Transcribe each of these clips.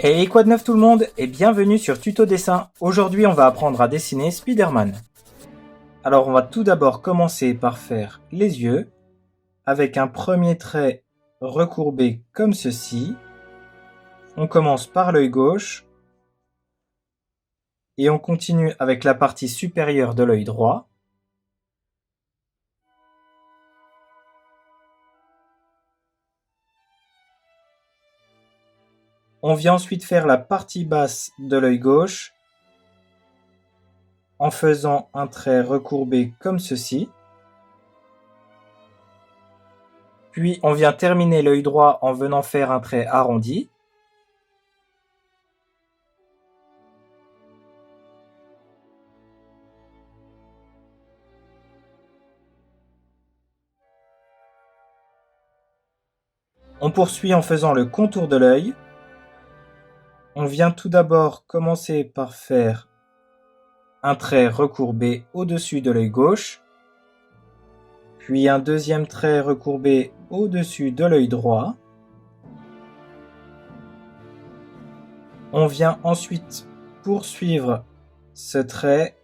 Hey, quoi de neuf tout le monde et bienvenue sur Tuto Dessin. Aujourd'hui on va apprendre à dessiner Spider-Man. Alors on va tout d'abord commencer par faire les yeux avec un premier trait recourbé comme ceci. On commence par l'œil gauche et on continue avec la partie supérieure de l'œil droit. On vient ensuite faire la partie basse de l'œil gauche en faisant un trait recourbé comme ceci. Puis on vient terminer l'œil droit en venant faire un trait arrondi. On poursuit en faisant le contour de l'œil. On vient tout d'abord commencer par faire un trait recourbé au-dessus de l'œil gauche, puis un deuxième trait recourbé au-dessus de l'œil droit. On vient ensuite poursuivre ce trait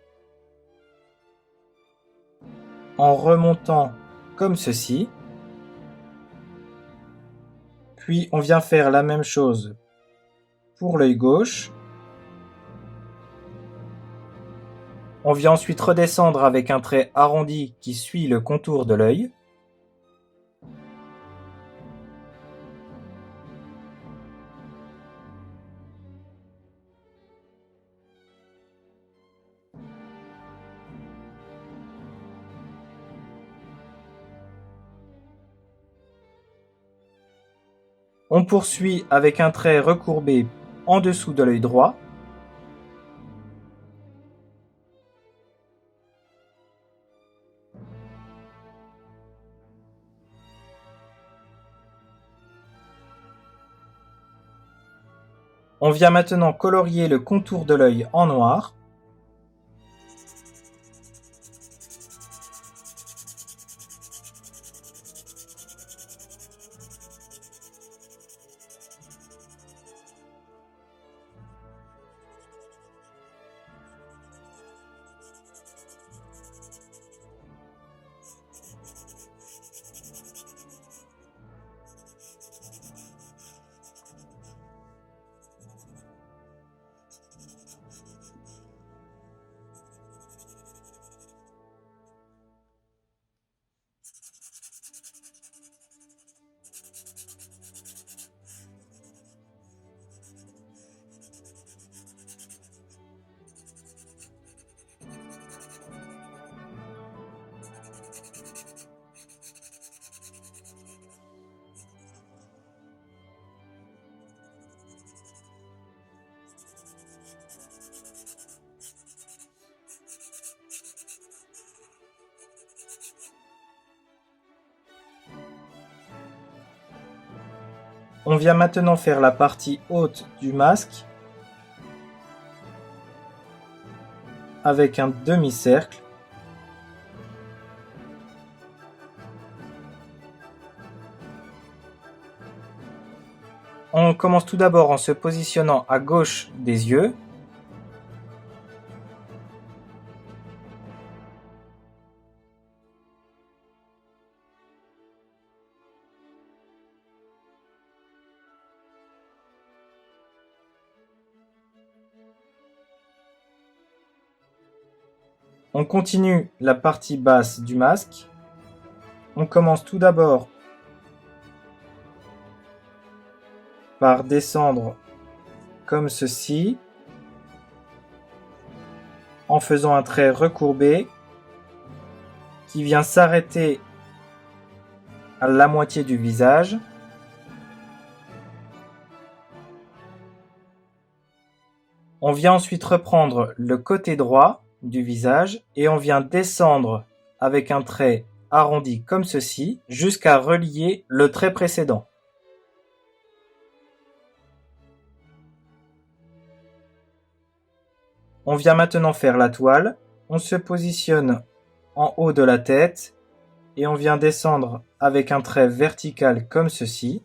en remontant comme ceci. Puis on vient faire la même chose pour l'œil gauche. On vient ensuite redescendre avec un trait arrondi qui suit le contour de l'œil. On poursuit avec un trait recourbé en dessous de l'œil droit. On vient maintenant colorier le contour de l'œil en noir. On vient maintenant faire la partie haute du masque avec un demi-cercle. On commence tout d'abord en se positionnant à gauche des yeux. On continue la partie basse du masque. On commence tout d'abord par descendre comme ceci, en faisant un trait recourbé qui vient s'arrêter à la moitié du visage. On vient ensuite reprendre le côté droit du visage et on vient descendre avec un trait arrondi comme ceci jusqu'à relier le trait précédent. On vient maintenant faire la toile. On se positionne en haut de la tête et on vient descendre avec un trait vertical comme ceci.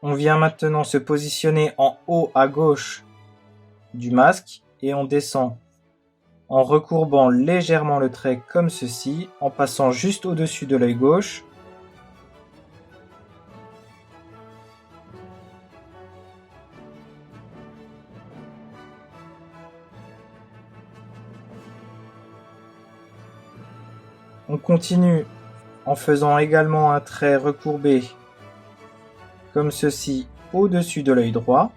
On vient maintenant se positionner en haut à gauche du masque et on descend en recourbant légèrement le trait comme ceci, en passant juste au-dessus de l'œil gauche. On continue en faisant également un trait recourbé comme ceci au-dessus de l'œil droit.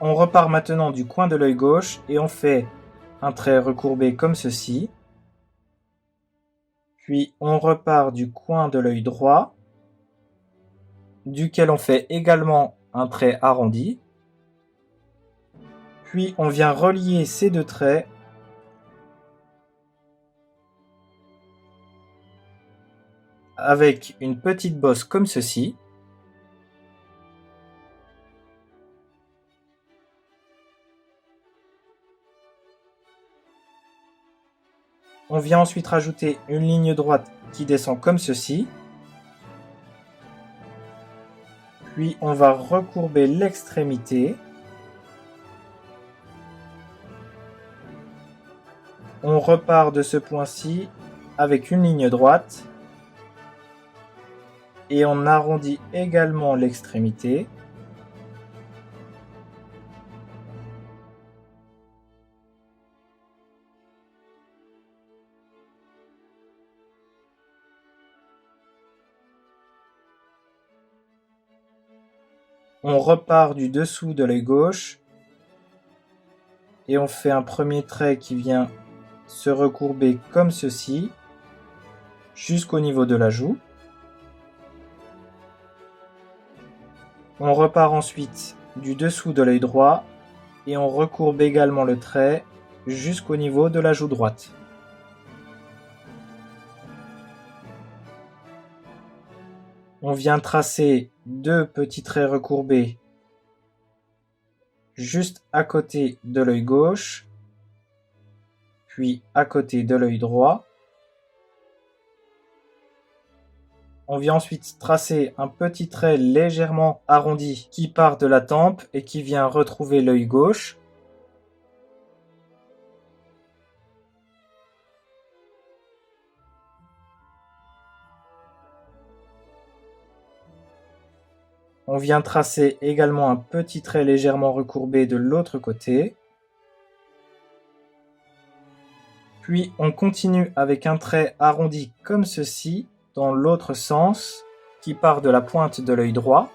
On repart maintenant du coin de l'œil gauche et on fait un trait recourbé comme ceci. Puis on repart du coin de l'œil droit, duquel on fait également un trait arrondi. Puis on vient relier ces deux traits avec une petite bosse comme ceci. On vient ensuite rajouter une ligne droite qui descend comme ceci. Puis on va recourber l'extrémité. On repart de ce point-ci avec une ligne droite. Et on arrondit également l'extrémité. On repart du dessous de l'œil gauche et on fait un premier trait qui vient se recourber comme ceci jusqu'au niveau de la joue. On repart ensuite du dessous de l'œil droit et on recourbe également le trait jusqu'au niveau de la joue droite. On vient tracer deux petits traits recourbés juste à côté de l'œil gauche, puis à côté de l'œil droit. On vient ensuite tracer un petit trait légèrement arrondi qui part de la tempe et qui vient retrouver l'œil gauche. On vient tracer également un petit trait légèrement recourbé de l'autre côté. Puis on continue avec un trait arrondi comme ceci dans l'autre sens qui part de la pointe de l'œil droit.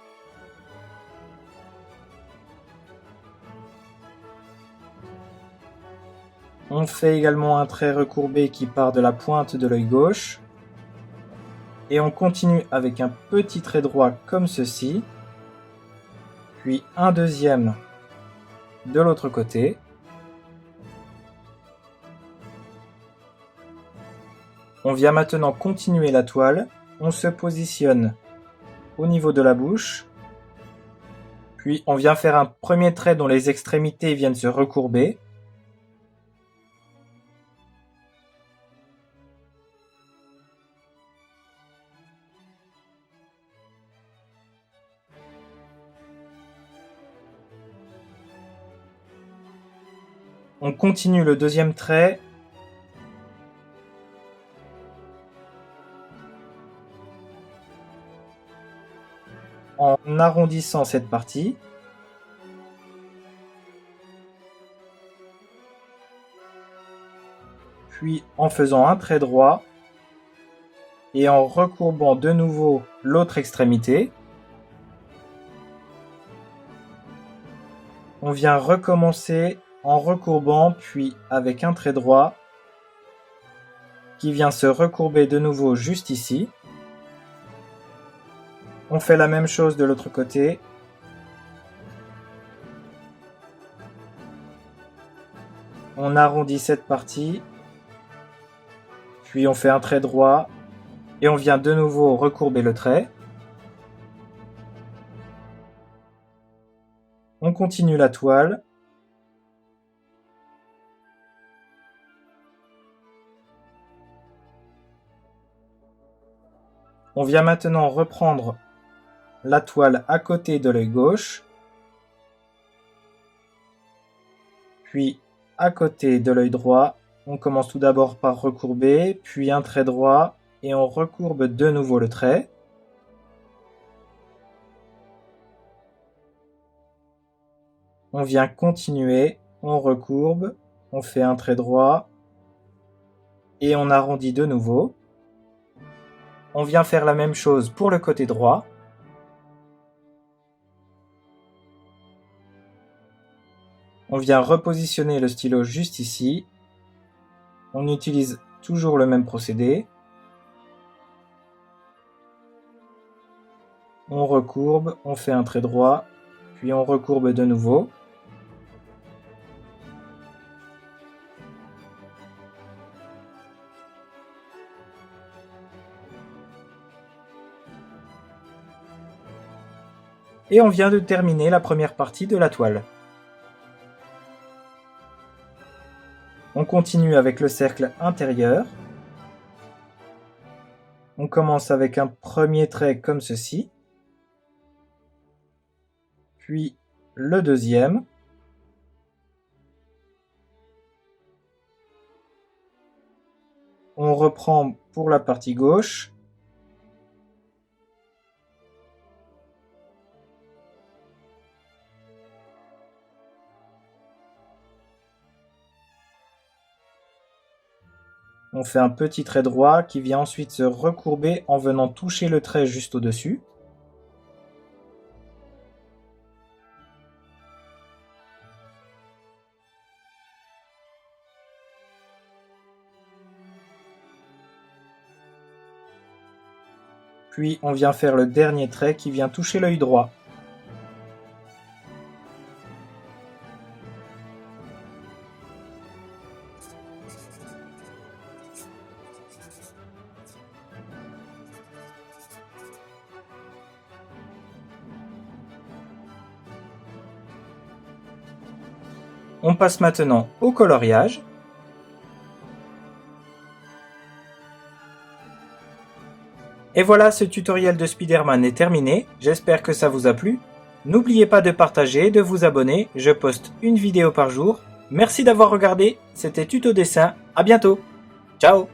On fait également un trait recourbé qui part de la pointe de l'œil gauche. Et on continue avec un petit trait droit comme ceci. Puis un deuxième de l'autre côté. On vient maintenant continuer la toile. On se positionne au niveau de la bouche. Puis on vient faire un premier trait dont les extrémités viennent se recourber. On continue le deuxième trait. En arrondissant cette partie. Puis en faisant un trait droit. Et en recourbant de nouveau l'autre extrémité. On vient recommencer en recourbant puis avec un trait droit qui vient se recourber de nouveau juste ici. On fait la même chose de l'autre côté. On arrondit cette partie. Puis on fait un trait droit. Et on vient de nouveau recourber le trait. On continue la toile. On vient maintenant reprendre la toile à côté de l'œil gauche, puis à côté de l'œil droit. On commence tout d'abord par recourber, puis un trait droit, et on recourbe de nouveau le trait. On vient continuer, on recourbe, on fait un trait droit, et on arrondit de nouveau. On vient faire la même chose pour le côté droit. On vient repositionner le stylo juste ici. On utilise toujours le même procédé. On recourbe, on fait un trait droit, puis on recourbe de nouveau. Et on vient de terminer la première partie de la toile. On continue avec le cercle intérieur. On commence avec un premier trait comme ceci, puis le deuxième. On reprend pour la partie gauche. On fait un petit trait droit qui vient ensuite se recourber en venant toucher le trait juste au-dessus. Puis on vient faire le dernier trait qui vient toucher l'œil droit. On passe maintenant au coloriage. Et voilà, ce tutoriel de Spider-Man est terminé, j'espère que ça vous a plu. N'oubliez pas de partager, de vous abonner, je poste une vidéo par jour. Merci d'avoir regardé, c'était Tuto Dessin, à bientôt. Ciao.